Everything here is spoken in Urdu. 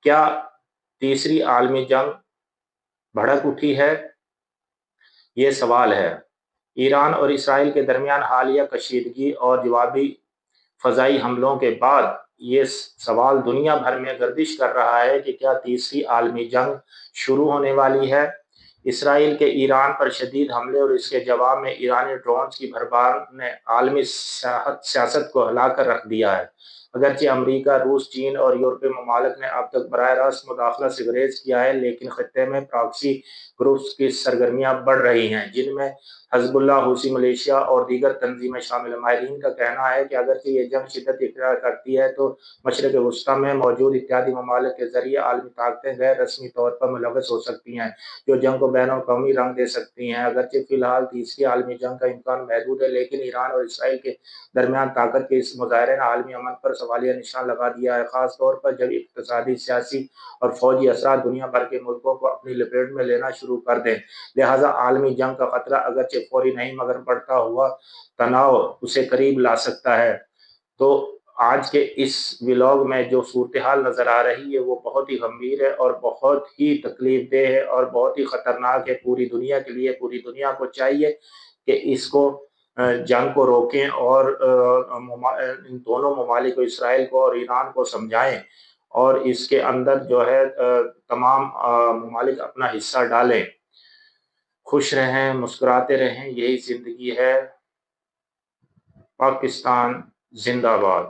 کیا تیسری عالمی جنگ بھڑک اٹھی ہے؟ یہ سوال ہے۔ ایران اور اسرائیل کے درمیان حالیہ کشیدگی اور جوابی فضائی حملوں کے بعد یہ سوال دنیا بھر میں گردش کر رہا ہے کہ کیا تیسری عالمی جنگ شروع ہونے والی ہے؟ اسرائیل کے ایران پر شدید حملے اور اس کے جواب میں ایرانی ڈرونز کی بھرمار نے عالمی سیاست کو ہلا کر رکھ دیا ہے۔ اگرچہ امریکہ، روس، چین اور یورپی ممالک نے اب تک براہ راست مداخلت سے گریز کیا ہے، لیکن خطے میں پراکسی گروپس کی سرگرمیاں بڑھ رہی ہیں، جن میں حزب اللہ، حوثی ملیشیا اور دیگر تنظیمیں شامل ہیں۔ ماہرین کا کہنا ہے کہ اگرچہ یہ جنگ شدت اختیار کرتی ہے تو مشرق وسطیٰ میں موجود اتحادی ممالک کے ذریعے عالمی طاقتیں غیر رسمی طور پر ملوث ہو سکتی ہیں، جو جنگ کو بین الاقوامی رنگ دے سکتی ہیں۔ اگرچہ فی الحال تیسری عالمی جنگ کا امکان محدود ہے، لیکن ایران اور اسرائیل کے درمیان طاقت کے اس مظاہرے نے عالمی امن پر سوالیہ نشان لگا دیا ہے، خاص طور پر جب اقتصادی، سیاسی اور فوجی اثرات دنیا بھر کے ملکوں کو اپنی لپیٹ میں لینا شروع کر دیں۔ لہٰذا عالمی جنگ کا خطرہ اگرچہ فوری نہیں مگر بڑھتا ہوا تناؤ اسے قریب لا سکتا ہے۔ تو آج کے اس ولاگ میں جو صورتحال نظر آ رہی ہے وہ بہت ہی گمبھیر ہے اور بہت ہی تکلیف دہ ہے اور بہت ہی خطرناک ہے پوری دنیا کے لیے۔ پوری دنیا کو چاہیے کہ اس کو جنگ کو روکیں اور ان دونوں ممالک کو، اسرائیل کو اور ایران کو سمجھائیں اور اس کے اندر جو ہے تمام ممالک اپنا حصہ ڈالیں۔ خوش رہیں، مسکراتے رہیں، یہی زندگی ہے۔ پاکستان زندہ باد۔